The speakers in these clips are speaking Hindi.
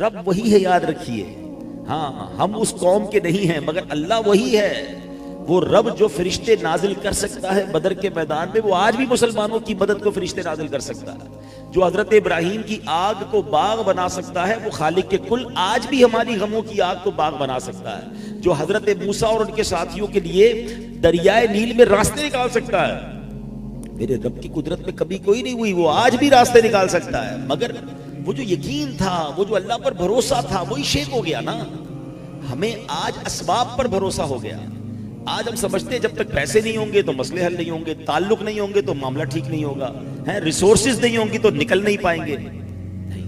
रब वही है, याद रखिए। हाँ, हम उस कौम के नहीं हैं, मगर अल्लाह वही है। वो रब जो फरिश्ते नाजिल कर सकता है बदर के मैदान में, वो आज भी मुसलमानों की मदद को फरिश्ते नाजिल कर सकता है। जो हजरत इब्राहीम की आग को बाग बना सकता है, वो खालिक के कुल आज भी हमारी गमों की आग को बाग बना सकता है। जो हजरत मूसा और उनके साथियों के लिए दरियाए नील में रास्ते निकाल सकता है, मेरे रब की कुदरत में कभी कोई नहीं हुई, वो आज भी रास्ते निकाल सकता है। मगर वो जो यकीन था, वो जो अल्लाह पर भरोसा था, वही शेक हो गया ना। हमें आज असबाब पर भरोसा हो गया। आज हम समझते हैं जब तक पैसे नहीं होंगे तो मसले हल नहीं होंगे, ताल्लुक नहीं होंगे तो मामला ठीक नहीं होगा, है रिसोर्सेज नहीं होंगी तो निकल नहीं पाएंगे। नहीं,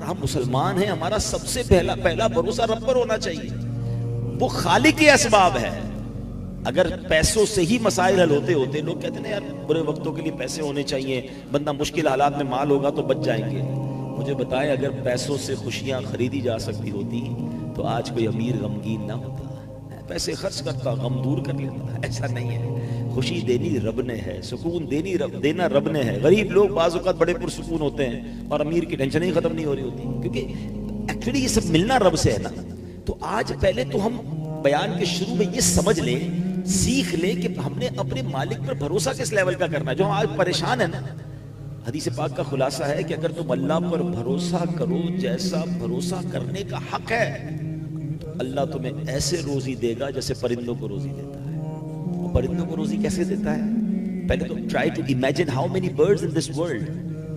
हम मुसलमान हैं, हमारा सबसे पहला भरोसा रब पर होना चाहिए। वो खालिक के असबाब है। अगर पैसों से ही मसाइल हल होते होते, लोग कहते हैं यार बुरे वक्तों के लिए पैसे होने चाहिए, बंदा मुश्किल हालात में माल होगा तो बच जाएंगे। मुझे बताएं, अगर पैसों से खुशियां खरीदी जा सकती होती तो आज कोई अमीर गमगीन ना होता। पैसे खर्च करता, गम दूर कर लेता। ऐसा नहीं है। खुशी देनी रब ने है, सुकून देना रब ने है। गरीब लोग बाज़ औक़ात बड़े पुरसुकून होते हैं और अमीर की टेंशन ही खत्म नहीं हो रही होती, क्योंकि एक्चुअली ये सब मिलना रब से है ना। तो आज पहले तो हम बयान के शुरू में ये समझ लें, सीख लें कि हमने अपने मालिक पर भरोसा किस लेवल का करना है। जो आज परेशान है ना, हदीस पाक का खुलासा है कि अगर तुम अल्लाह पर भरोसा करो जैसा भरोसा करने का हक है, अल्लाह तुम्हें ऐसे रोजी देगा जैसे परिंदों को रोजी देता है। और परिंदों को रोजी कैसे देता है? पहले तो try to imagine how many birds in this world.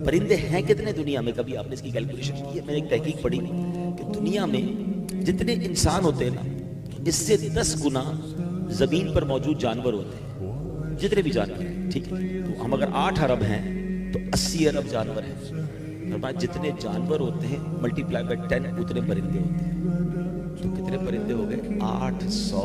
परिंदे हैं कितने दुनिया में? कभी आपने इसकी कैलकुलेशन की है? मैंने एक तहकीक पढ़ी कि दुनिया में जितने इंसान होते हैं ना, इससे 10 गुना जमीन पर मौजूद जानवर होते हैं, जितने भी जानवर हैं। ठीक है, तो हम अगर 8 अरब हैं तो 80 अरब जानवर हैं। जितने जानवर होते हैं मल्टीप्लाई बाय 10 उतने परिंदे होते हैं। तो कितने परिंदे हो गए? 800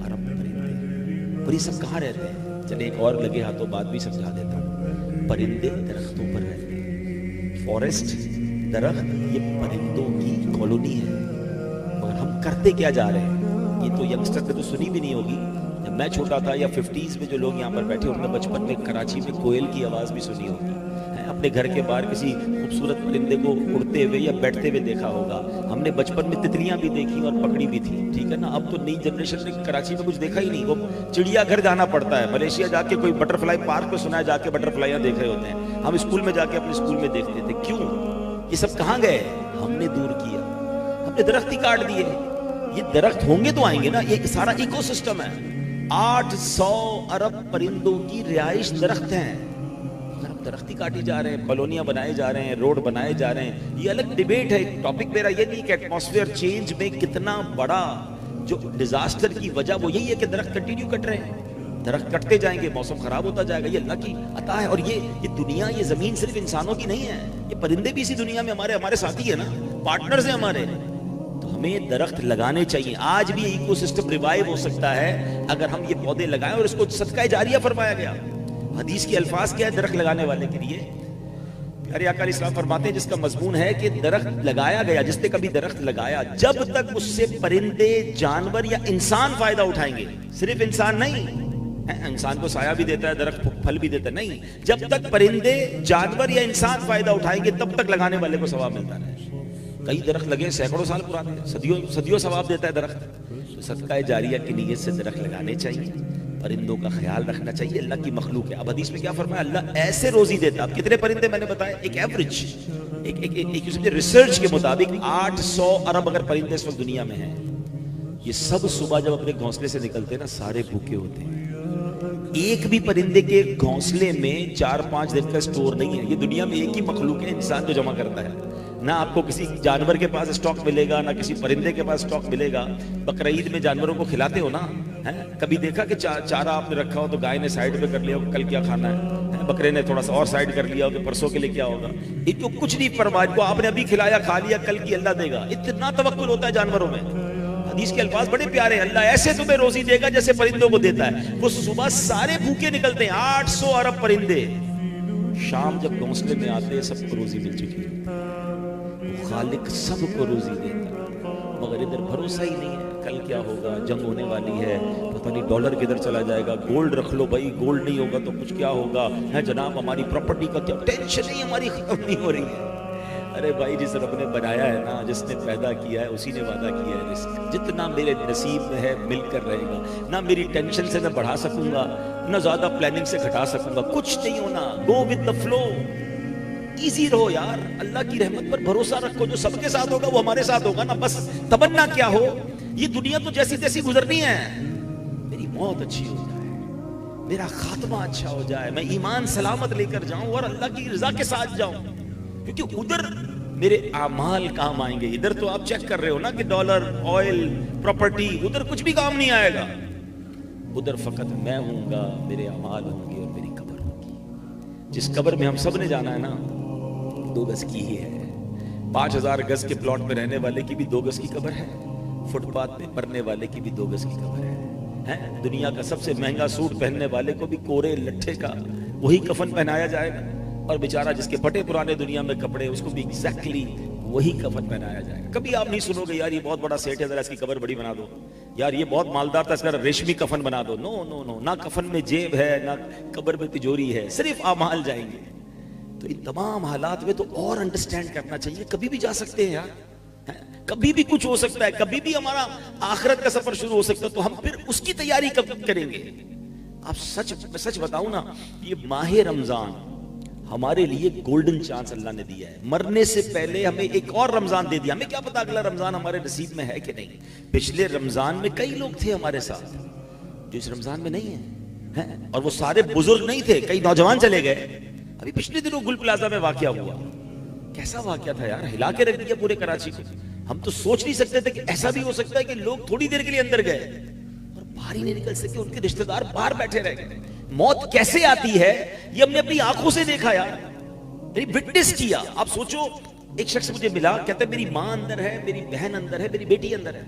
अरब परिंदे। और ये सब कहाँ रहते हैं? चलिए एक और लगे हाथों बात भी समझा देता हूँ। परिंदे दरख्तों पर रहते हैं। फॉरेस्ट, दरख्त, ये परिंदों की कॉलोनी है। मगर हम करते क्या जा रहे हैं? ये तो यंगस्टर ने तो सुनी भी नहीं होगी। जब मैं छोटा था या 50s में जो लोग यहाँ पर बैठे, उन्होंने बचपन में कराची में कोयल की आवाज़ भी सुनी होगी। अपने घर के बाहर किसी खूबसूरत परिंदे को उड़ते हुए या बैठते हुए देखा होगा। हमने बचपन में तितलियां भी देखी और पकड़ी भी थी। ठीक है ना। अब तो नई जनरेशन ने कराची में कुछ देखा ही नहीं। वो चिड़ियाघर जाना पड़ता है, मलेशिया जाके कोई बटरफ्लाई पार्क पे सुना है जाके बटरफ्लाइयां देख रहे होते हैं। हम स्कूल में जाके अपने स्कूल में देखते थे। क्यों? ये सब कहाँ गए? हमने दूर किया, हमने दरख्त ही काट दिए। ये दरख्त होंगे तो आएंगे ना, ये सारा इकोसिस्टम है। 800 अरब परिंदों की रिहाइश दरख्त हैं। दरख्त ही काटी जा रहे हैं, कॉलोनियां बनाए जा रहे हैं, रोड बनाए जा रहे हैं। ये अलग डिबेट है। टॉपिक मेरा ये नहीं कि एटमॉस्फेयर चेंज में कितना बड़ा जो डिजास्टर की वजह वो यही है कि दरख्त कंटिन्यू कट रहे हैं। दरख्त कटते जाएंगे, मौसम खराब होता जाएगा। ये अल्लाह की अता है। और ये दुनिया, ये जमीन सिर्फ इंसानों की नहीं है। ये परिंदे भी इसी दुनिया में हमारे साथी है ना, पार्टनर्स हैं हमारे। तो हमें दरख्त लगाने चाहिए। आज भी इकोसिस्टम रिवाइव हो सकता है अगर हम ये पौधे लगाएं। और इसको सदका जारिया फरमाया गया। हदीस के अल्फाज क्या है दरख्त लगाने वाले के लिए? प्यारे आका इस्लाम फरमाते हैं, जिसका मजमून है कि दरख्त लगाया गया, जिसने कभी दरख्त लगाया, जब तक उससे परिंदे, जानवर या इंसान फायदा उठाएंगे। सिर्फ इंसान नहीं, इंसान को साया भी देता है दरख्त, फल भी देता है। नहीं, जब तक परिंदे, जानवर या इंसान फायदा उठाएंगे तब तक लगाने वाले को सवाब मिलता है। कई दरख्त लगे सैकड़ों साल पुराने, सदियों सवाब देता है दरख्त। तो सदका जारिया की नीयत से दरख्त लगाने चाहिए, परिंदों का ख्याल रखना चाहिए। अल्लाह की मखलूक है। अब हदीस में क्या फरमाया? अल्लाह ऐसे रोजी देता। अब कितने परिंदे मैंने बताया? एक एवरेज, एक रिसर्च के मुताबिक 800 अरब अगर परिंदे इस वक्त दुनिया में हैं। ये सब सुबह जब अपने घोंसले से निकलते हैं ना, सारे भूखे होते हैं। एक भी परिंदे के घोंसले में 4-5 दिन का स्टोर नहीं है। ये दुनिया में एक ही मखलूक है, इंसान जो जमा करता है। ना आपको किसी जानवर के पास स्टॉक मिलेगा, ना किसी परिंदे के पास स्टॉक मिलेगा। बकरा ईद में जानवरों को खिलाते हो ना, है? कभी देखा कि चारा आपने रखा हो तो गाय ने साइड पे कर लिया हो कल क्या खाना है, बकरे ने थोड़ा सा और साइड कर लिया हो कि परसों के लिए क्या होगा। इनको कुछ नहीं परवाह, को आपने अभी खिलाया, खा लिया, कल की अल्लाह देगा। इतना तवक्कुल होता है जानवरों में। हदीस के अल्फाज बड़े प्यारे हैं। अल्लाह ऐसे तुम्हें रोजी देगा जैसे परिंदों को देता है। वो सुबह सारे भूखे निकलते हैं, 800 अरब परिंदे। शाम जब घोंसले में आते हैं, सबको रोजी मिल चुकी है। खालिक सबको रोजी देता, मगर इधर भरोसा ही नहीं है। कल क्या होगा, जंग होने वाली है, पता नहीं डॉलर किधर चला जाएगा। गोल्ड रख लो भाई, गोल्ड नहीं होगा तो कुछ क्या होगा, है जनाब हमारी प्रॉपर्टी का क्या टेंशन नहीं, हमारी खत्म नहीं हो रही है। अरे भाई, जिस रब ने बनाया है ना, जिसने पैदा किया है, उसी ने वादा किया है रिस्क। जितना मेरे नसीब में है मिलकर रहेगा। ना मेरी टेंशन से मैं बढ़ा सकूंगा, ना ज्यादा प्लानिंग से घटा सकूंगा, कुछ नहीं होना। Go with the flow, easy रहो यार। अल्लाह की रहमत पर भरोसा रखो, जो सबके साथ होगा वो हमारे साथ होगा ना। बस तमन्ना क्या हो, ये दुनिया तो जैसी तैसी गुजरनी है, मेरी मौत अच्छी हो जाए, मेरा खात्मा अच्छा हो जाए, मैं ईमान सलामत लेकर जाऊं और अल्लाह की रजा के साथ जाऊं। क्योंकि उधर मेरे आमाल काम आएंगे। इधर तो आप चेक कर रहे हो ना कि डॉलर, ऑयल, प्रॉपर्टी, उधर कुछ भी काम नहीं आएगा। उधर फकत मैं हूंगा, मेरे अमाल होंगे और मेरी कब्र होगी। जिस कब्र में हम सब ने जाना है ना, 2 गज की ही है। 5000 गज के प्लॉट में रहने वाले की भी 2 गज की कब्र है, फुटपाथ में मरने वाले की भी 2 गज की कब्र है। दुनिया का सबसे महंगा सूट पहनने वाले को भी कोरे लट्ठे का वही कफन पहनाया जाएगा, और बेचारा जिसके फटे पुराने दुनिया में कपड़े, उसको भी एग्जैक्टली वही कफन पहनाया जाएगा। कभी आप नहीं सुनोगे यार ये बहुत बड़ा सेठ है, जरा इसकी कब्र बड़ी बना दो, यार ये बहुत मालदार था, इसका रेशमी कफन बना दो। नो नो नो, ना कफन में जेब है, ना कब्र में तिजोरी है, सिर्फ आमाल जाएंगे। तो इन तमाम हालात में तो और अंडरस्टैंड करना चाहिए। कभी भी जा सकते हैं यार, कभी भी कुछ हो सकता है, कभी भी हमारा आखिरत का सफर शुरू हो सकता है। तो हम फिर उसकी तैयारी कब करेंगे? आप सच बताऊं ना, ये माह रमजान हमारे लिए गोल्डन चांस अल्लाह ने दिया है। मरने से पहले हमें एक और रमजान दे दिया। हमें क्या पता अगला रमजान हमारे नसीब में है कि नहीं। पिछले रमजान में कई लोग थे हमारे साथ जो इस रमजान में नहीं है, और वो सारे बुजुर्ग नहीं थे, कई नौजवान चले गए। अभी पिछले दिनों गुल प्लाजा में वाकया हुआ, कैसा वाकया था यार, हिला के रख दिया पूरे कराची को। हम तो सोच नहीं सकते थे कि ऐसा भी हो सकता है कि लोग थोड़ी देर के लिए अंदर गए और बाहर ही नहीं निकल सके, उनके रिश्तेदार बाहर बैठे रह गए। मौत कैसे आती है ये हमने अपनी आंखों से देखा यार, विटनेस किया। आप सोचो, एक शख्स मुझे मिला, कहता है मेरी माँ अंदर है, मेरी बहन अंदर है, मेरी बेटी अंदर है,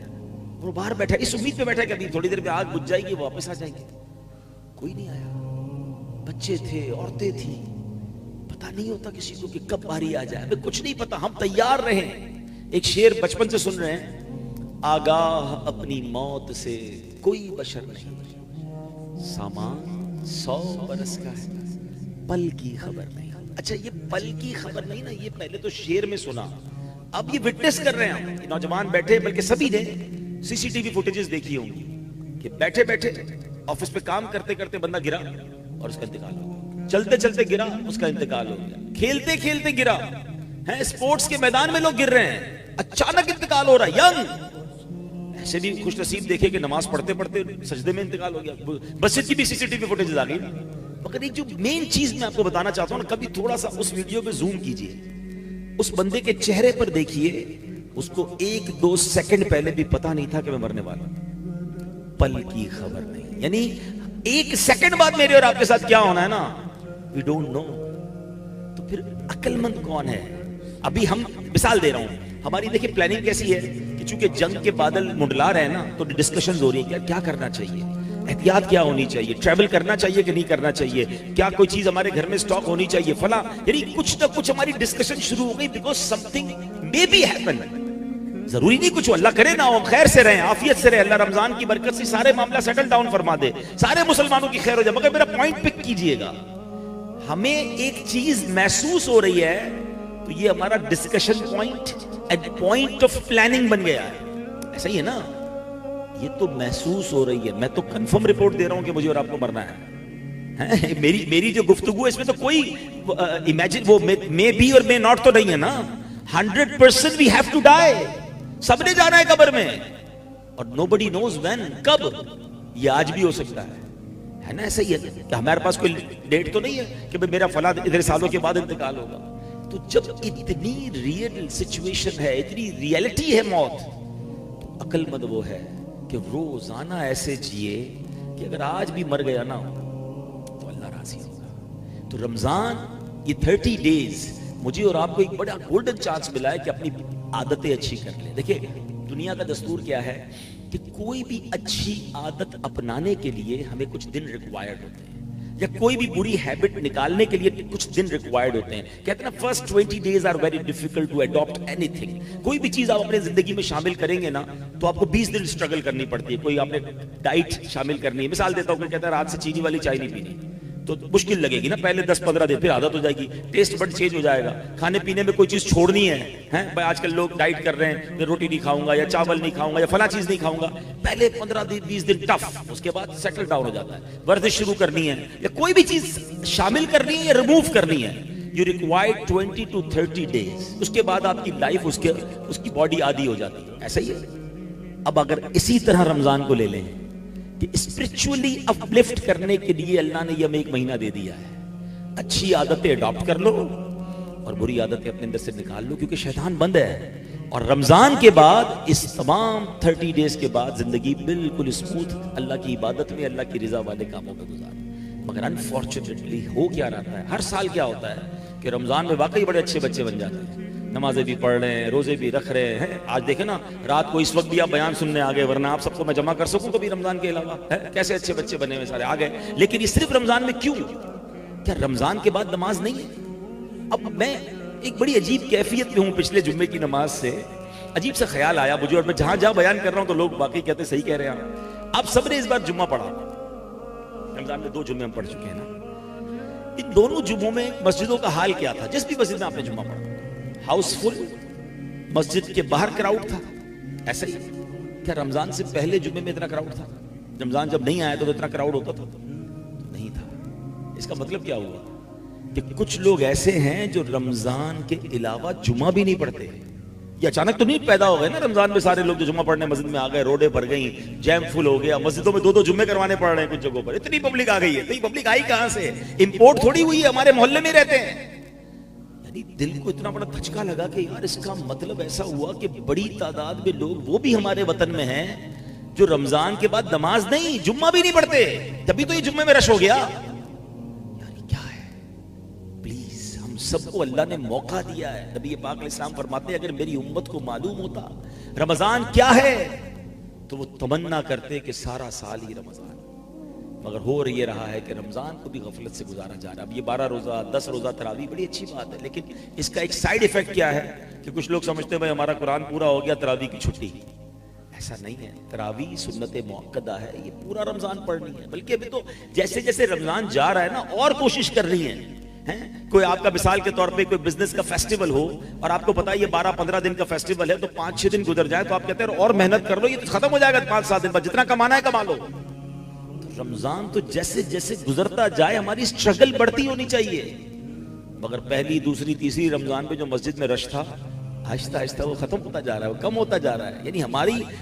वो बाहर बैठा है, इस उम्मीद पे बैठा है कि अभी थोड़ी देर में आग बुझ जाएगी, वापस आ जाएंगे। कोई नहीं आया। बच्चे थे, औरतें थी, पता नहीं होता किसी को कि कब बारी आ जाए, हमें कुछ नहीं पता। हम तैयार रहे। एक शेर बचपन से सुन रहे हैं, आगाह अपनी मौत से कोई बशर नहीं, सामान 100 बरस का है, पल की खबर नहीं। अच्छा, ये पल की खबर नहीं ना, ये पहले तो शेर में सुना, अब ये विटनेस कर रहे हैं हम। नौजवान बैठे, बल्कि सभी ने सीसीटीवी फुटेजेस देखी होंगी कि बैठे बैठे ऑफिस पे काम करते करते बंदा गिरा और उसका इंतकाल हो गया, चलते चलते गिरा, उसका इंतकाल हो गया, खेलते खेलते गिरा है, स्पोर्ट्स के मैदान में लोग गिर रहे हैं, अचानक इंतकाल हो रहा है। यंग ऐसे भी खुश नसीब देखे कि नमाज पढ़ते पढ़ते सजदे में इंतकाल हो गया। मस्जिद की भी सीसीटीवी फुटेज आ गई। मगर एक जो मेन चीज मैं आपको बताना चाहता हूं ना, कभी थोड़ा सा उस वीडियो पे जूम कीजिए, उस बंदे के चेहरे पर देखिए, उसको 1-2 सेकंड पहले भी पता नहीं था कि मैं मरने वाला हूं। पल की खबर नहीं, यानी 1 सेकंड बाद मेरे और आपके साथ क्या होना है ना, वी डोंट नो। तो फिर अक्लमंद कौन है? अभी हम मिसाल दे रहा हूं, हमारी देखिए प्लानिंग कैसी है कि चूंकि जंग के बादल मुंडला रहे हैं ना, तो डिस्कशन हो रही है क्या करना चाहिए, एहतियात क्या होनी चाहिए, ट्रैवल करना चाहिए कि नहीं करना चाहिए, क्या कोई चीज हमारे घर में स्टॉक होनी चाहिए, फला, यानी कुछ ना कुछ हमारी डिस्कशन शुरू हो गई। Because something may be happen, जरूरी नहीं कुछ, अल्लाह करे ना हो, खैर से रहे, आफियत से रहे, अल्लाह रमजान की बरकत से सारे मामला सेटल डाउन फरमा दे, सारे मुसलमानों की खैर हो जाए। मगर मेरा पॉइंट पिक कीजिएगा, हमें एक चीज महसूस हो रही है, तो ये हमारा discussion point at point of planning बन गया है। ऐसा ही है ना, ये तो महसूस हो रही है। मैं तो कंफर्म रिपोर्ट दे रहा हूं कि मुझे और आपको मरना है। मेरी जो गुफ्तगू है इसमें तो कोई इमेजिन, वो मे बी और मे नॉट तो नहीं है ना। 100% वी हैव टू डाई, सबने जाना है कब्र में, और नोबडी नोज व्हेन, कब, ये आज भी हो सकता है ना। ऐसा ही है, हमारे पास कोई डेट तो नहीं है कि भाई मेरा फला इतने सालों के बाद इंतकाल होगा। तो जब इतनी रियल सिचुएशन है, इतनी रियलिटी है मौत, तो अक्लमंद वो है कि रोजाना ऐसे जिए कि अगर आज भी मर गया ना तो अल्लाह राजी होगा। तो रमजान ये 30 डेज मुझे और आपको एक बड़ा गोल्डन चांस मिला है कि अपनी आदतें अच्छी कर ले। देखिए, दुनिया का दस्तूर क्या है कि कोई भी अच्छी आदत अपनाने के लिए हमें कुछ दिन रिक्वायर्ड होते हैं, या कोई भी बुरी हैबिट निकालने के लिए कुछ दिन रिक्वायर्ड होते हैं। कहते हैं ना, first 20 days are very difficult to adopt anything. कोई भी चीज आप अपने जिंदगी में शामिल करेंगे ना, तो आपको 20 दिन स्ट्रगल करनी पड़ती है। कोई आपने डाइट शामिल करनी है, मिसाल देता हूं, कोई कहता है रात से चीनी वाली चाय नहीं पीनी, तो मुश्किल लगेगी ना, पहले 10-15 दिन, फिर आदत हो जाएगी, टेस्ट बड चेंज हो जाएगा। खाने पीने में कोई चीज छोड़नी है, हैं भाई आजकल लोग डाइट कर रहे हैं, मैं रोटी नहीं खाऊंगा या चावल नहीं खाऊंगा या फला चीज नहीं खाऊंगा, पहले 15-20 दिन टफ, उसके बाद सेटल डाउन हो जाता है। वर्जिश शुरू करनी है या कोई भी चीज शामिल करनी है या रिमूव करनी है, यू रिक्वायर 20 to 30 days, उसके बाद आपकी लाइफ उसकी बॉडी आदी हो जाती है। ऐसा ही है। अब अगर इसी तरह रमजान को ले लें कि स्पिरिचुअली अपलिफ्ट करने के लिए अल्लाह ने हमें 1 महीना दे दिया है, अच्छी आदतें अडॉप्ट कर लो और बुरी आदतें अपने अंदर से निकाल लो, क्योंकि शैतान बंद है। और रमजान के बाद इस तमाम 30 डेज के बाद जिंदगी बिल्कुल स्मूथ अल्लाह की इबादत में, अल्लाह की रिजा वाले कामों में गुजार। मगर अनफॉर्चुनेटली हो क्या रहता है, हर साल क्या होता है कि रमजान में वाकई बड़े अच्छे बच्चे बन जाते हैं, नमाजें भी पढ़ रहे हैं, रोजे भी रख रहे हैं। आज देखे ना, रात को इस वक्त भी आप बयान सुनने आ गए, वरना आप सबको मैं जमा कर सकूं कभी रमजान के अलावा, है कैसे अच्छे बच्चे बने हुए सारे आ गए। लेकिन ये सिर्फ रमजान में क्यों? क्या रमजान के बाद नमाज नहीं है? अब मैं एक बड़ी अजीब कैफियत में हूं, पिछले जुम्मे की नमाज से अजीब सा ख्याल आया मुझे, और मैं जहां जहां बयान कर रहा हूं तो लोग बाकी कहते सही कह रहे हैं। आप सबने इस बार जुम्मा पढ़ा, रमजान में 2 जुम्मे हम पढ़ चुके हैं ना, इन दोनों जुम्मों में मस्जिदों का हाल क्या था? जिस भी मस्जिद में आपने जुम्मा पढ़ा, हाउसफुल, मस्जिद के बाहर क्राउड था, ऐसा ही। क्या रमजान से पहले जुम्मे में इतना क्राउड था? रमजान जब नहीं आया तो इतना क्राउड होता था? नहीं था। इसका मतलब क्या हुआ कि कुछ लोग ऐसे हैं जो रमजान के अलावा जुम्मा भी नहीं पढ़ते। ये अचानक तो नहीं पैदा हो गए ना रमजान में सारे लोग जो जुम्मा पढ़ने मस्जिद में आ गए, रोडे भर गई, जैम फुल हो गया, मस्जिदों में 2-2 जुम्मे करवाने पड़ रहे हैं कुछ जगहों पर, इतनी पब्लिक आ गई है। तो ये पब्लिक आई कहां से? इंपोर्ट थोड़ी हुई है, हमारे मोहल्ले में रहते हैं। यानी दिल को इतना बड़ा धचका लगा कि यार इसका मतलब ऐसा हुआ कि बड़ी तादाद में लोग वो भी हमारे वतन में हैं जो रमजान के बाद नमाज नहीं, जुम्मा भी नहीं पढ़ते। तभी तो ये जुम्मे में रश हो गया। यानी क्या है? प्लीज, हम सबको अल्लाह ने मौका दिया है। नबी पाक अलैहिस्सलाम फरमाते हैं, अगर मेरी उम्मत को मालूम होता रमजान क्या है तो वो तमन्ना करते कि सारा साल ही रमजान। मगर हो ये रहा है कि रमजान को भी गफलत से गुजारा जा रहा है। अब ये 12 रोजा 10 रोजा तरावी बड़ी अच्छी बात है, लेकिन इसका एक साइड इफेक्ट क्या है कि कुछ लोग समझते हैं भाई हमारा कुरान पूरा हो गया, तरावी की छुट्टी। ऐसा नहीं है। तरावी सुन्नत मुअक्कदा है, ये पूरा रमजान पढ़नी है। बल्कि अभी तो जैसे जैसे रमजान जा रहा है ना, और कोशिश कर रही है। कोई आपका मिसाल के तौर पे कोई बिजनेस का फेस्टिवल हो और आपको पता है ये 12-15 दिन का फेस्टिवल है, तो 5-6 दिन गुजर जाए तो आप कहते हैं और मेहनत कर लो, ये तो खत्म हो जाएगा 5-7 दिन बाद, जितना कमाना है कमा लो। रमजान तो जैसे जैसे गुजरता जाए हमारी स्ट्रगल बढ़ती होनी चाहिए। मगर पहली, दूसरी, तीसरी रमजान में जो मस्जिद में रश था, आहिस्ता आहिस्ता वो खत्म होता जा रहा है, वो कम होता जा रहा है। यानी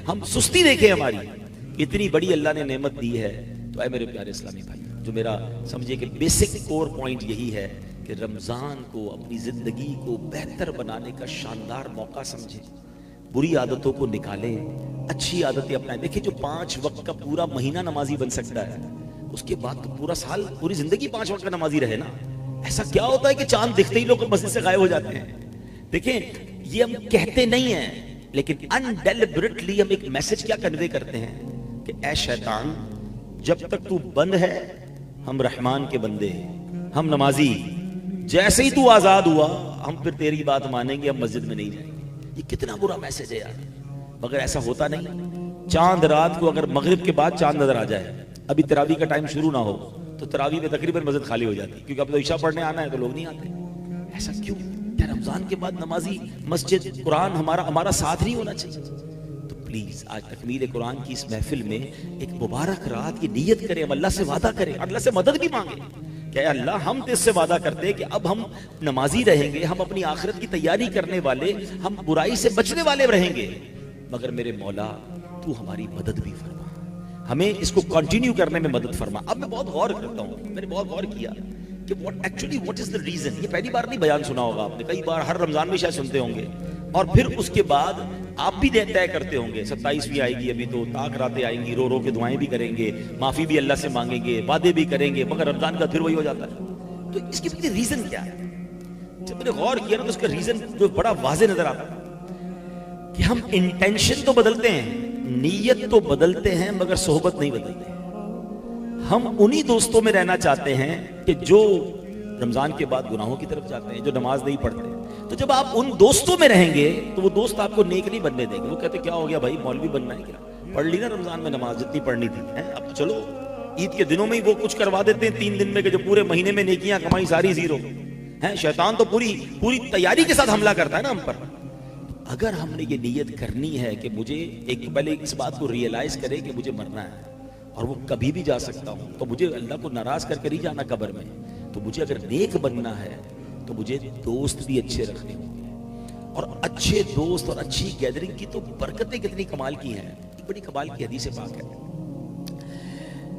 हम सुस्ती देखें, हमारी इतनी बड़ी अल्लाह ने नेमत दी है। तो ऐ मेरे प्यारे इस्लामी भाई, जो मेरा समझिए कि बेसिक कोर पॉइंट यही है कि रमजान को अपनी जिंदगी को बेहतर बनाने का शानदार मौका समझें, बुरी आदतों को निकालें, अच्छी आदतें अपनाएं। देखिए, जो 5 वक्त का पूरा महीना नमाजी बन सकता है, उसके बाद तो पूरा साल, पूरी जिंदगी 5 वक्त का नमाजी रहे ना। ऐसा क्या होता है कि चांद दिखते ही लोग मस्जिद से गायब हो जाते हैं? देखें, ये हम कहते नहीं हैं, लेकिन अनडेलिबरेटली हम एक मैसेज क्या कन्वे करते हैं कि ऐ शैतान, जब तक तू बंद है हम रहमान के बंदे, हम नमाजी, जैसे ही तू आजाद हुआ हम फिर तेरी बात मानेंगे, हम मस्जिद में नहीं जाएंगे। ये कितना बुरा मैसेज है यार। मगर ऐसा होता नहीं। चांद रात को अगर मगरिब के बाद चांद नजर आ जाए, अभी तरावी का टाइम शुरू ना हो, तो तरावी में तकरीबन मस्जिद खाली हो जाती, क्योंकि अब तो इशा पढ़ने आना है तो लोग नहीं आते। ऐसा क्यों? क्या रमजान के बाद नमाजी, मस्जिद, कुरान हमारा साथ नहीं होना चाहिए? तो प्लीज आज तकमील कुरान की इस महफिल में एक मुबारक रात की नीयत करें, अल्लाह से वादा करें, अल्लाह से मदद भी मांगे। क्या अल्लाह, हम तो इससे वादा करते हैं कि अब हम नमाजी रहेंगे, हम अपनी आखिरत की तैयारी करने वाले, हम बुराई से बचने वाले रहेंगे। मगर मेरे मौला, तू हमारी मदद भी फरमा, हमें इसको कंटिन्यू करने में मदद फरमा। अब मैं बहुत गौर करता हूँ, मैंने बहुत गौर किया कि व्हाट इज द रीजन। ये पहली बार नहीं बयान सुना होगा आपने, कई बार हर रमजान में शायद सुनते होंगे, और फिर उसके बाद आप भी तय करते होंगे 27वीं आएगी, अभी तो ताक रातें आएंगी, रो रो के दुआएं भी करेंगे, माफी भी अल्लाह से मांगेंगे, वादे भी करेंगे, मगर रमजान का फिर वही हो जाता है। तो इसके पीछे रीजन क्या है? जब मैंने गौर किया ना, तो उसका रीजन जो बड़ा वाज़ेह नजर आता है कि हम इंटेंशन तो बदलते हैं, नीयत तो बदलते हैं, मगर सोहबत नहीं बदलते। हम उन्हीं दोस्तों में रहना चाहते हैं कि जो रमजान के बाद गुनाहों की तरफ जाते हैं, जो नमाज नहीं पढ़ते। तो जब आप उन दोस्तों में रहेंगे तो वो दोस्त आपको नेक नहीं बनने देंगे। वो कहते क्या हो गया भाई, मौलवी बनना है क्या? पढ़ ली ना रमजान में नमाज जितनी पढ़नी थी, अब चलो ईद के दिनों में ही वो कुछ करवा देते हैं 3 दिन में, कि जो पूरे महीने में नेकियां कमाई सारी जीरो है। शैतान तो पूरी पूरी तैयारी के साथ हमला करता है ना हम पर। अगर हमने ये नीयत करनी है कि मुझे एक पहले इस बात को रियलाइज करे कि मुझे मरना है और वो कभी भी जा सकता हूं, तो मुझे अल्लाह को नाराज कर ही जाना कब्र में। तो मुझे अगर नेक बनना है तो मुझे दोस्त भी अच्छे रखने होंगे, और अच्छे दोस्त और अच्छी गैदरिंग की तो बरकतें कितनी कमाल की हैं। एक बड़ी कमाल की हदीस पाक है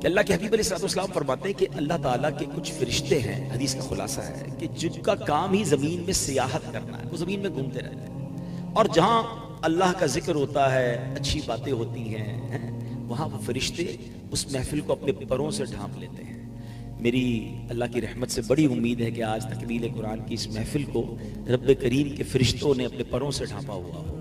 कि अल्लाह के हबीब अलैहिस्सलाम फरमाते हैं कि अल्लाह ताला के कुछ फरिश्ते हैं, हदीस का खुलासा है कि जिनका काम ही जमीन में सियाहत करना है, वो जमीन में घूमते रहते हैं, और जहां अल्लाह का जिक्र होता है, अच्छी बातें होती हैं, वहां वो फरिश्ते उस महफिल को अपने परों से ढांप लेते हैं। मेरी अल्लाह की रहमत से बड़ी उम्मीद है कि आज तकमील कुरान की इस महफिल को रब्बे करीम के फरिश्तों ने अपने परों से ढांपा हुआ होगा।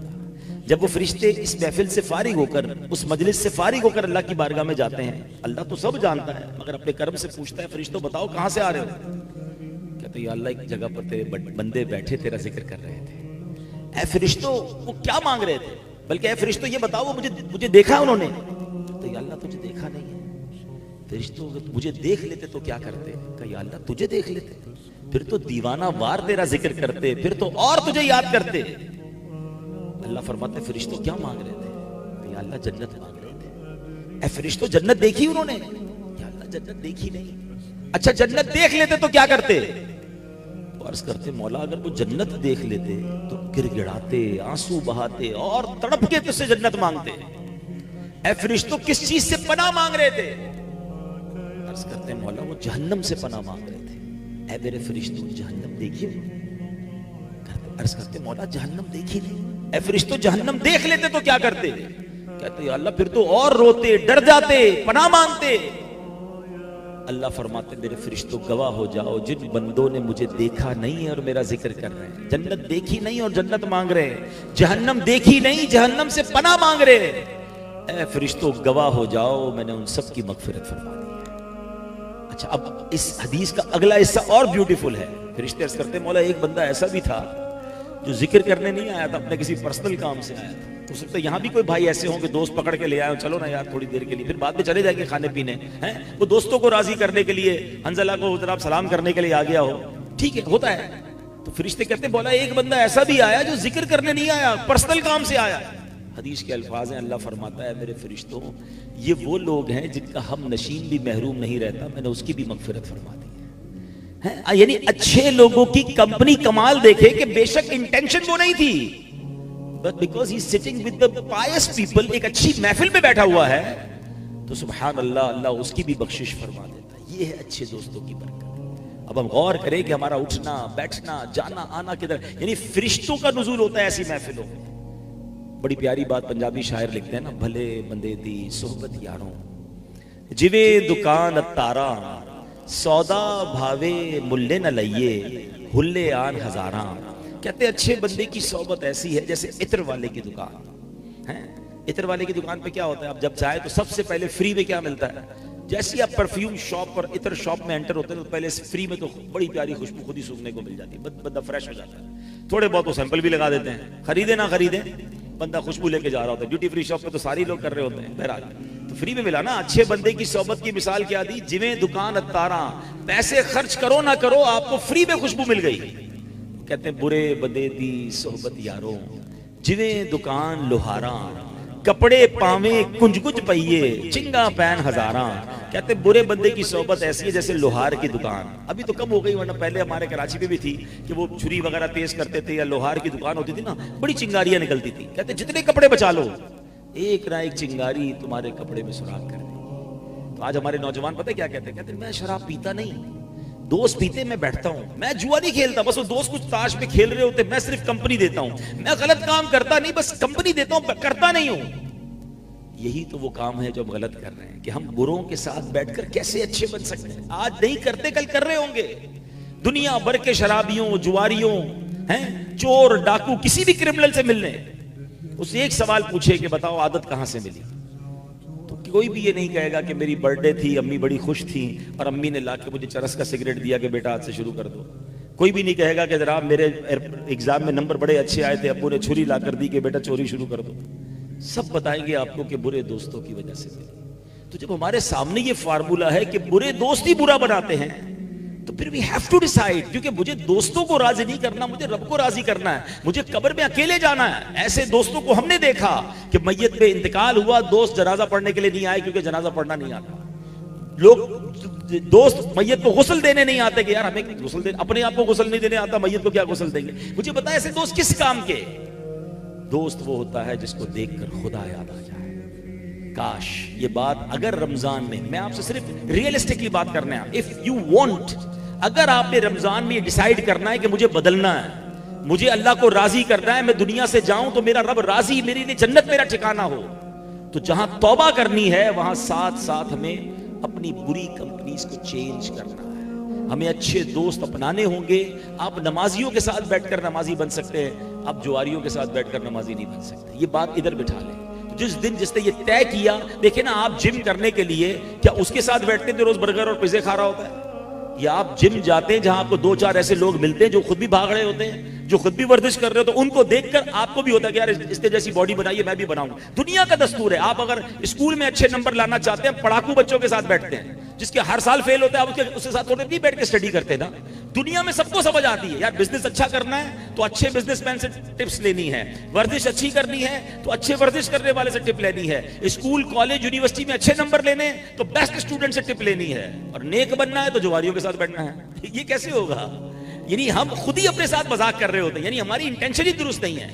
जब वो फरिश्ते इस महफिल से फारिग होकर, उस मजलिस से फारिग होकर अल्लाह की बारगाह में जाते हैं, अल्लाह तो सब जानता है मगर अपने कर्म से पूछता है, फरिश्तों बताओ कहां से आ रहे हो? कहते या अल्लाह एक जगह पर तेरे बंदे बैठे तेरा जिक्र कर रहे थे। ऐ फरिश्तों वो क्या मांग रहे थे? बल्कि ऐ फरिश्तों ये बताओ वो मुझे देखा उन्होंने? तो या अल्लाह तुझे देखा नहीं है। फरिश्तों मुझे देख लेते तो क्या करते? कहा या अल्लाह तुझे देख लेते फिर तो दीवाना वार तेरा जिक्र करते, फिर तो और तुझे याद करते। अल्लाह फरमाते फरिश्तों क्या मांग रहे थे? तो या अल्लाह जन्नत मांग रहे थे। ऐ फरिश्तों जन्नत देखी उन्होंने? या अल्लाह जन्नत देखी नहीं। अच्छा जन्नत देख लेते तो क्या करते? तो अर्ज करते मौला अगर वो जन्नत देख लेते तो गिड़गिड़ाते, आंसू बहाते और तड़प के तुझसे जन्नत मांगते। ऐ फरिश्तों किस चीज से पनाह मांग रहे थे? अर्ज करते मौला वो जहन्नम से पनाह मांग रहे थे। ऐ मेरे फरिश्तों जहन्नम देखिए? अर्ज करते मौला जहन्नम देखी नहीं। ऐ फरिश्तों जहन्नम देख लेते तो क्या करते? कहते अल्लाह फिर तो और रोते, डर जाते, पनाह मांगते। अल्लाह फरमाते मेरे फरिश्तों गवाह हो जाओ, जिन बंदों ने मुझे देखा नहीं है और मेरा जिक्र कर रहे हैं, जन्नत देखी नहीं और जन्नत मांग रहे हैं, जहन्नम देखी नहीं जहन्नम से पनाह मांग रहे हैं, ऐ फरिश्तों गवाह हो जाओ मैंने उन सब की मगफिरत फरमा दी है। अच्छा अब इस हदीस का अगला हिस्सा और ब्यूटीफुल है। फरिश्ते अर्ज करते मौला एक बंदा ऐसा भी था जो जिक्र करने नहीं आया था, अपने किसी पर्सनल काम से आया था। हो सकता है यहाँ भी कोई भाई ऐसे हों कि दोस्त पकड़ के ले आए, चलो ना यार थोड़ी देर के लिए, फिर बाद में चले जाएंगे खाने पीने, हैं वो दोस्तों को राजी करने के लिए, हंजला को जरा सलाम करने के लिए आ गया हो, ठीक है होता है। तो फरिश्ते कहते बोला एक बंदा ऐसा भी आया जो जिक्र करने नहीं आया, पर्सनल काम से आया। हदीस के अल्फाज हैं, अल्लाह फरमाता है मेरे फरिश्तों ये वो लोग हैं जिनका हम नशीन भी महरूम नहीं रहता, मैंने उसकी भी मगफिरत फरमा दी है। यानी अच्छे लोगों की कंपनी कमाल देखे कि बेशक इंटेंशन वो नहीं थी, but because he sitting with the pious people, एक अच्छी महफिल में बैठा हुआ है, तो सुभान अल्लाह, अल्लाह उसकी भी बख्शिश फरमा देता है। ये है अच्छे दोस्तों की बरकत। अब हम गौर करें कि हमारा उठना बैठना जाना आना किधर, यानी फरिश्तों का नुज़ूल होता है ऐसी महफिलों में। बड़ी प्यारी बात पंजाबी शायर लिखते हैं ना, भले बंदे दी सोहबत यारों जिवे दुकान तारा, सौदा भावे मुल्ले न लइये हुल्ले आन हजारा। कहते अच्छे बंदे की सोहबत ऐसी है जैसे इत्र वाले की दुकान है। इत्र वाले की दुकान पे क्या होता है, आप जब जाए तो सबसे पहले फ्री में क्या मिलता है, जैसे आप परफ्यूम शॉप और इत्र शॉप में एंटर होते हैं तो पहले फ्री में तो बड़ी प्यारी खुशबू खुद ही सूंघने को मिल जाती है, बंदा फ्रेश हो जाता है। थोड़े बहुत तो सैंपल भी लगा देते हैं, खरीदे ना खरीदे बंदा खुशबू लेके जा रहा होता है। ड्यूटी फ्री शॉप पे तो सारे लोग कर रहे होते हैं, बहरहाल तो फ्री में मिला ना। अच्छे बंदे की सोहबत की मिसाल क्या दी, जिवें दुकान अतारा, पैसे खर्च करो ना करो आपको फ्री में खुशबू मिल गई। कहते हैं बुरे बंदे दी सोहबत यारों जिवें दुकान लोहारा, कपड़े पावे कुंज कुंज पहिए चिंगा पैन हजारा। कहते बुरे बंदे की सोहबत ऐसी है जैसे लोहार की दुकान। अभी तो कम हो गई, वरना पहले हमारे कराची में भी थी कि वो छुरी वगैरह तेज करते थे, या लोहार की दुकान होती थी ना, बड़ी चिंगारियां निकलती थी। कहते जितने कपड़े बचा लो एक ना एक चिंगारी तुम्हारे कपड़े में सुराख कर दे। तो आज हमारे नौजवान पता है क्या कहते हैं, कहते मैं शराब पीता नहीं, दोस्त पीते मैं बैठता हूं, मैं जुआ नहीं खेलता, बस वो दोस्त कुछ ताश पे खेल रहे होते, मैं सिर्फ कंपनी देता हूं, मैं गलत काम करता नहीं, बस कंपनी देता हूं, करता नहीं हूं। यही तो वो काम है जो हम गलत कर रहे हैं कि हम बुरों के साथ बैठकर कैसे अच्छे बन सकते हैं। आज नहीं करते कल कर रहे होंगे। दुनिया भर के शराबियों, जुआरियों, हैं चोर डाकू, किसी भी क्रिमिनल से मिलने, उससे एक सवाल पूछे कि बताओ आदत कहां से मिली, तो कोई भी ये नहीं कहेगा कि मेरी बर्थडे थी, अम्मी बड़ी खुश थी और अम्मी ने लाके मुझे चरस का सिगरेट दिया कि बेटा आज से शुरू कर दो। कोई भी नहीं कहेगा कि जनाब मेरे एग्जाम में नंबर बड़े अच्छे आए थे, अब्बू ने छुरी ला कर दी कि बेटा चोरी शुरू कर दो। सब बताएंगे आपको कि बुरे दोस्तों की वजह से मिली। तो जब हमारे सामने ये फार्मूला है कि बुरे दोस्त ही बुरा बनाते हैं, तो फिर वी हैव टू डिसाइड, क्योंकि मुझे दोस्तों को राजी नहीं करना, मुझे रब को राजी करना है, मुझे कब्र में अकेले जाना है। ऐसे दोस्तों को हमने देखा कि मैयत पे इंतकाल हुआ, दोस्त जनाजा पढ़ने के लिए नहीं आए क्योंकि जनाजा पढ़ना नहीं आता। लोग दोस्त मैयत को गुस्ल देने नहीं आते कि यार हमें गुस्ल दे, अपने आप को गुस्ल नहीं देने आता, मैयत को क्या गुस्ल देंगे। मुझे पता है ऐसे दोस्त किस काम के। दोस्त वो होता है जिसको देखकर खुदा याद आ जाए। काश ये बात अगर रमजान में, मैं आपसे सिर्फ रियलिस्टिकली बात करना है, इफ यू वांट, अगर आपने रमजान में ये डिसाइड करना है कि मुझे बदलना है, मुझे अल्लाह को राजी करना है, मैं दुनिया से जाऊं तो मेरा रब राजी, मेरे लिए जन्नत मेरा ठिकाना हो, तो जहां तौबा करनी है वहां साथ साथ हमें अपनी बुरी कंपनीज को चेंज करना है, हमें अच्छे दोस्त अपनाने होंगे। आप नमाजियों के साथ बैठकर नमाजी बन सकते हैं, आप जुआरियों के साथ बैठकर नमाजी नहीं बन सकते। ये बात इधर बिठा लें। जिस दिन जिसने ये तय किया, देखे ना, आप जिम करने के लिए क्या उसके साथ बैठते थे रोज बर्गर और पिज़्ज़े खा रहा होता है, या आप जिम जाते हैं जहां आपको 2-4 ऐसे लोग मिलते हैं जो खुद भी भाग रहे होते हैं, जो खुद भी वर्जिश कर रहे हो, तो उनको देखकर आपको भी होता है कि यार इसके जैसी बॉडी बनाइए, मैं भी बनाऊं। दुनिया का दस्तूर है। आप अगर स्कूल में अच्छे नंबर लाना चाहते हैं, पढ़ाकू बच्चों के साथ बैठते हैं, जिसके हर साल फेल होता है, आप उसके साथ थोड़े नहीं बैठ के स्टडी करते ना। दुनिया में सबको समझ आती है यार, बिजनेस अच्छा करना है तो अच्छे बिजनेसमैन से टिप्स लेनी है, वर्जिश अच्छी करनी है तो अच्छे वर्जिश करने वाले से टिप लेनी है, स्कूल कॉलेज यूनिवर्सिटी में अच्छे नंबर लेने तो बेस्ट स्टूडेंट से टिप लेनी है, और नेक बनना है तो जुआरियों के साथ बैठना है। ये कैसे होगा? यानी हम खुद ही अपने साथ मजाक कर रहे होते हैं, यानी हमारी इंटेंशन ही दुरुस्त नहीं है।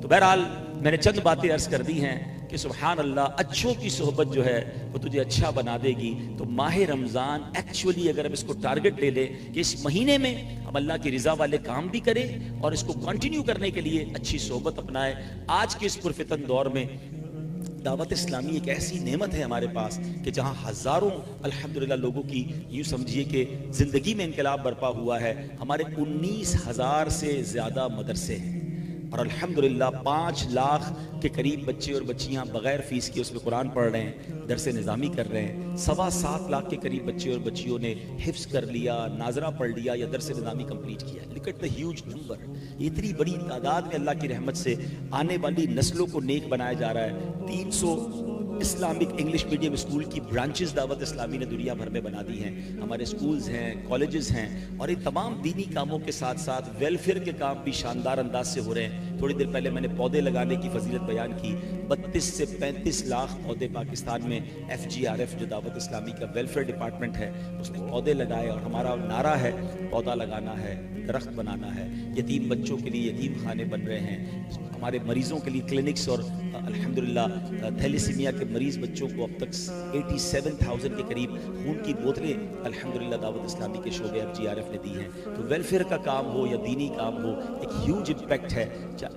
तो बहरहाल मैंने चंद बातें अर्ज कर दी हैं कि सुभान अल्लाह, अच्छों की सोहबत जो है वो तुझे अच्छा बना देगी। तो माह रमज़ान एक्चुअली अगर हम इसको टारगेट ले ले कि इस महीने में हम अल्लाह की रिजा वाले काम भी करें और इसको कंटिन्यू करने के लिए अच्छी सोहबत अपनाएं। आज के इस पुरफितन दौर में दावत इस्लामी एक ऐसी नेमत है हमारे पास कि जहां हजारों अल्हम्दुलिल्लाह लोगों की यूं समझिए कि जिंदगी में इनकलाब बर्पा हुआ है। हमारे 19,000 से ज्यादा मदरसे हैं और अल्हम्दुलिल्लाह 5 लाख के करीब बच्चे और बच्चियां बगैर फीस के उसमें कुरान पढ़ रहे हैं, दरस निज़ामी कर रहे हैं। 7.25 लाख के करीब बच्चे और बच्चियों ने हिफ्स कर लिया, नाजरा पढ़ लिया या दरस निज़ामी कंप्लीट किया। Look at the huge number. इतनी बड़ी तादाद में अल्लाह की रहमत से आने वाली नस्लों को नेक बनाया जा रहा है। 300 इस्लामिक इंग्लिश मीडियम स्कूल की ब्रांचेस दावत इस्लामी ने दुनिया भर में बना दी हैं। हमारे स्कूल्स हैं, कॉलेजेस हैं, और इन तमाम दीनी कामों के साथ साथ वेलफेयर के काम भी शानदार अंदाज से हो रहे हैं। थोड़ी देर पहले मैंने पौधे लगाने की फजीलत बयान की। 32 से 35 लाख पौधे पाकिस्तान में FGRF जो दावत इस्लामी का वेलफेयर डिपार्टमेंट है उसने पौधे लगाए, और हमारा नारा है पौधा लगाना है, दरख्त बनाना है। यतीम बच्चों के लिए यतीम खाने बन रहे हैं, हमारे मरीजों के लिए क्लिनिक्स, और अल्हम्दुलिल्लाह थैलेसीमिया के मरीज बच्चों को अब तक 87,000 के करीब खून की बोतलें अल्हम्दुलिल्लाह दावत इस्लामी के शोबे FGRF ने दी हैं। तो वेलफेयर का काम हो या दीनी काम हो, एक ह्यूज इम्पैक्ट है।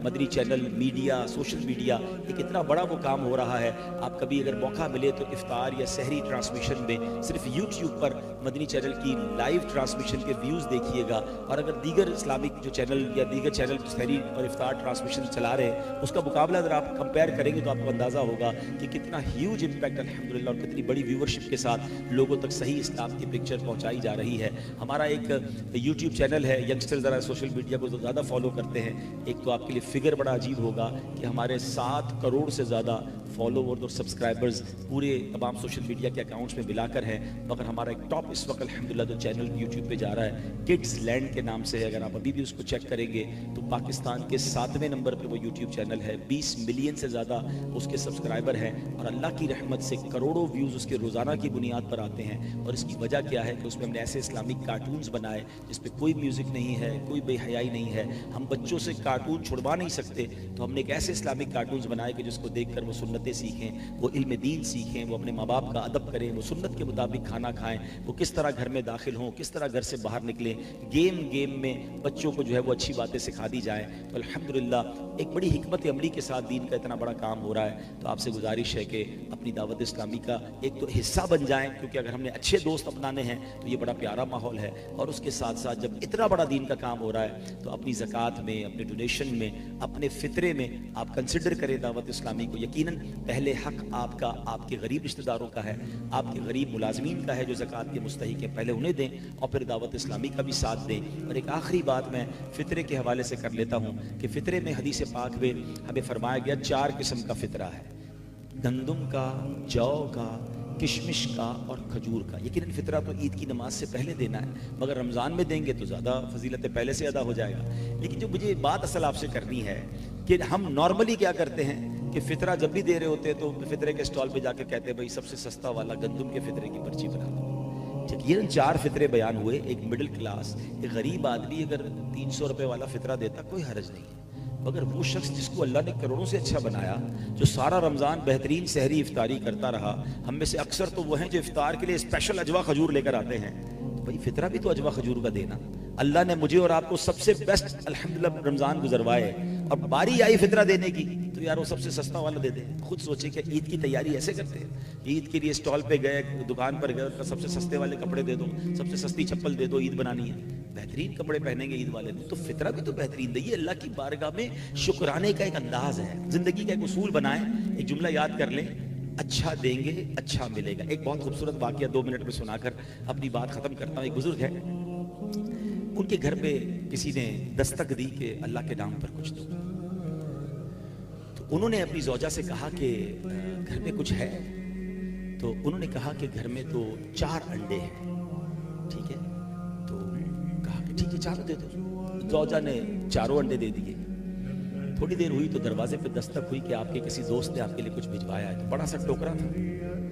Madani channel, media, social media, एक इतना बड़ा वो काम हो रहा है। आप कभी अगर मौका मिले तो इफ्तार या सहरी ट्रांसमिशन में सिर्फ यूट्यूब पर मदनी चैनल की लाइव ट्रांसमिशन के व्यूज़ देखिएगा, और अगर दीगर इस्लामिक जो चैनल या दीगर चैनल सहरी और इफ्तार ट्रांसमिशन चला रहे हैं उसका मुकाबला अगर आप कंपेयर करेंगे तो आपको अंदाज़ा होगा कि कितना ह्यूज इम्पैक्ट अल्हम्दुलिल्लाह और कितनी बड़ी व्यूवरशिप के साथ लोगों तक सही इस्लाम की पिक्चर पहुंचाई जा रही है। हमारा एक यूट्यूब चैनल है, यंगस्टर ज़रा सोशल मीडिया को ज़्यादा फॉलो करते हैं। एक तो आपके लिए फिगर बड़ा अजीब होगा कि हमारे 7 करोड़ से ज़्यादा फॉलोवर और सब्सक्राइबर्स पूरे तमाम सोशल मीडिया के अकाउंट्स में मिलाकर हैं, मगर हमारा एक टॉप इस वक्त अल्हम्दुलिल्लाह जो चैनल यूट्यूब पे जा रहा है किड्स लैंड के नाम से है। अगर आप अभी भी उसको चेक करेंगे तो पाकिस्तान के 7वें नंबर पे वो यूट्यूब चैनल है। 20 मिलियन से ज़्यादा उसके सब्सक्राइबर हैं, और अल्लाह की रहमत से करोड़ों व्यूज़ उसके रोज़ाना की बुनियाद पर आते हैं। और इसकी वजह क्या है कि उसमें हमने ऐसे इस्लामिक कार्टून्स बनाए जिसपे कोई म्यूज़िक नहीं है, कोई बेहयाई नहीं है। हम बच्चों से कार्टून छुड़वा नहीं सकते, तो हमने एक ऐसे इस्लामिक कार्टून्स बनाए कि जिसको देखकर वो सुन्नतें सीखें, वो इल्म दीन सीखें, वो अपने माँ बाप का अदब करें, वो सुन्नत के मुताबिक खाना खाएं, वो किस तरह घर में दाखिल हों, किस तरह घर से बाहर निकलें। गेम में बच्चों को जो है वो अच्छी बातें सिखा दी जाए। तो अल्हम्दुलिल्लाह एक बड़ी हिकमत अमली के साथ दीन का इतना बड़ा काम हो रहा है। तो आपसे गुजारिश है कि अपनी दावत इस्लामी का एक तो हिस्सा बन जाएं, क्योंकि अगर हमने अच्छे दोस्त अपनाने हैं तो ये बड़ा प्यारा माहौल है। और उसके साथ साथ जब इतना बड़ा दीन का काम हो रहा है तो अपनी ज़कात में, अपने डोनेशन में, अपने फितरे में आप कंसिडर करें दावत इस्लामी को। यकीनन पहले हक आपका आपके गरीब रिश्तेदारों का है, आपके गरीब मुलाजमीन का है जो ज़कात के मुस्तहिक है, पहले उन्हें दें और फिर दावत इस्लामी का भी साथ दें। और एक आखिरी बात मैं फितरे के हवाले से कर लेता हूँ कि फितरे में हदीस पाक में हमें फरमाया गया 4 किस्म का फितरा है, गंदम का, जौ का, किशमिश का और खजूर का। यकीनन फितरा तो ईद की नमाज से पहले देना है, मगर रमज़ान में देंगे तो ज़्यादा फजीलत पहले से अदा हो जाएगा। लेकिन जो मुझे बात असल आपसे करनी है कि हम नॉर्मली क्या करते हैं कि फितरा जब भी दे रहे होते हैं तो फितरे के स्टॉल पे जाकर कहते हैं भाई सबसे सस्ता वाला गंदम के फितरे की पर्ची बना दो। ठीक, ये 4 फितरे बयान हुए। एक मिडिल क्लास, एक गरीब आदमी अगर 300 रुपये वाला फितरा देता कोई हर्ज नहीं है, मगर वो शख्स जिसको अल्लाह ने करोड़ों से अच्छा बनाया, जो सारा रमज़ान बेहतरीन सहरी इफ्तारी करता रहा, हम में से अक्सर तो वो हैं जो इफ्तार के लिए स्पेशल अजवा खजूर लेकर आते हैं, तो भाई फितरा भी तो अजवा खजूर का देना। अल्लाह ने मुझे और आपको सबसे बेस्ट अल्हम्दुलिल्लाह रमज़ान गुजरवाए, अब बारी आई फितरा देने की तो यार वो सबसे सस्ता वाला दे दे। खुद सोचे कि ईद की तैयारी ऐसे करते हैं, ईद के लिए स्टॉल पे गए, दुकान पर गए, सबसे सस्ते वाले कपड़े दे दो, सबसे सस्ती चप्पल दे दो, ईद बनानी है, बेहतरीन कपड़े पहनेंगे ईद वाले दिन, तो फितरा भी तो बेहतरीन दे। ये अल्लाह की बारगाह में शुक्राने का एक अंदाज है। जिंदगी का एक उसूल बनाएं, एक जुमला याद कर लें, अच्छा देंगे अच्छा मिलेगा। एक बहुत खूबसूरत वाकया 2 मिनट में सुनाकर अपनी बात खत्म करता हूँ। एक बुजुर्ग है, उनके घर पे किसी ने दस्तक दी कि अल्लाह के नाम पर कुछ दो, तो उन्होंने अपनी ज़ौजा से कहा कि घर में कुछ है, तो उन्होंने कहा कि घर में तो 4 अंडे हैं। ठीक है, तो कहा कि ठीक है 4 दे दो। ज़ौजा ने 4 अंडे दे दिए। थोड़ी देर हुई तो दरवाजे पे दस्तक हुई कि आपके किसी दोस्त ने आपके लिए कुछ भिजवाया है। तो बड़ा सा टोकरा था।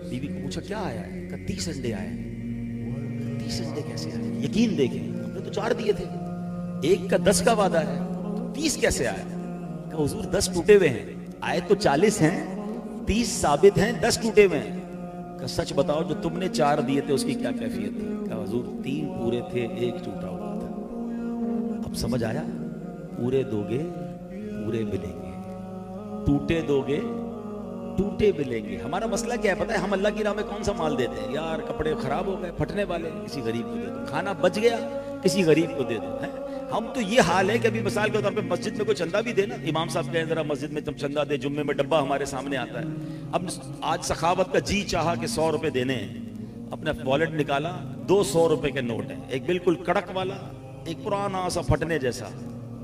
बीवी को पूछा क्या आया है? कहा 30 अंडे आए हैं। 30 अंडे कैसे आए? यकीन देखें, हमने तो 4 दिए थे, एक का 10 का वादा है, तो 30 कैसे आया? कहा हुजूर 10 टूटे हुए हैं, आए तो 40 हैं, 30 साबित हैं, 10 टूटे हुए हैं। कहा सच बताओ जो तुमने 4 दिए थे उसकी क्या कैफियत थी? कहा हुजूर 3 पूरे थे, 1 टूटा हुआ था। अब समझ आया? पूरे दोगे पूरे मिलेंगे, टूटे दोगे टूटे मिलेंगे। हमारा मसला क्या है पता है? हम अल्लाह की राह में कौन सा माल देते हैं? यार कपड़े खराब हो गए, फटने वाले, किसी गरीब को दे दो। खाना बच गया, किसी गरीब को दे दो। है हम तो ये हाल है कि अभी मिसाल के तौर पे मस्जिद में कोई चंदा भी देना, इमाम साहब कहें जरा मस्जिद में तुम चंदा दे, जुम्मे में डब्बा हमारे सामने आता है। अब आज सखावत का जी चाहा कि 100 रुपए देने हैं, अपना वॉलेट निकाला, 200 रुपए के नोट है, एक बिल्कुल कड़क वाला, एक पुराना सा फटने जैसा।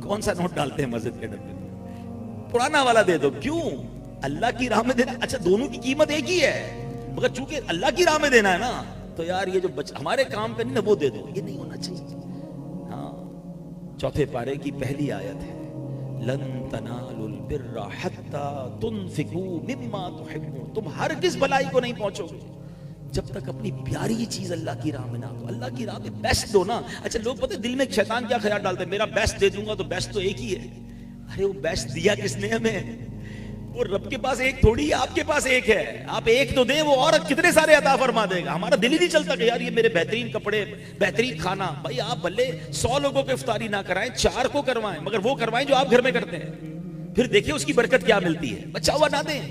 कौन सा नोट डालते हैं मस्जिद के डब्बे में? पुराना वाला दे दो। क्यों? अल्लाह की राह में देना। अच्छा दोनों की कीमत एक ही है, मगर चूंकि अल्लाह की राह में देना है ना, तो यार ये जो हमारे काम का नहीं ना वो दे दो, ये नहीं होना चाहिए। हाँ, 4 पारे की पहली आयत है, लन तनालुल बिर्रा हत्ता तुनफिकू मिम्मा तुहिब्बून। तुम हरगिज़ भलाई को नहीं पहुंचोगे जब तक अपनी प्यारी चीज अल्लाह की राह में ना दो। अल्लाह की राह में बेस्ट दो ना। अच्छा लोग पता है दिल में शैतान क्या ख्याल डालते हैं, मेरा बेस्ट दे दूंगा तो बेस्ट तो एक ही है। अरे वो बेस्ट दिया किसने हमें? वो रब के पास एक थोड़ी है, आपके पास एक है। आप एक तो दें, वो और कितने सारे अता फरमा देगा। हमारा दिल ही नहीं चलता कि यार ये मेरे बेहतरीन कपड़े, बेहतरीन खाना। भाई आप भले 100 लोगों को इफ्तारी ना कराएं, 4 को करवाएं, मगर वो करवाएं जो आप घर में करते हैं, फिर देखिए उसकी बरकत क्या मिलती है। बचा हुआ ना दें।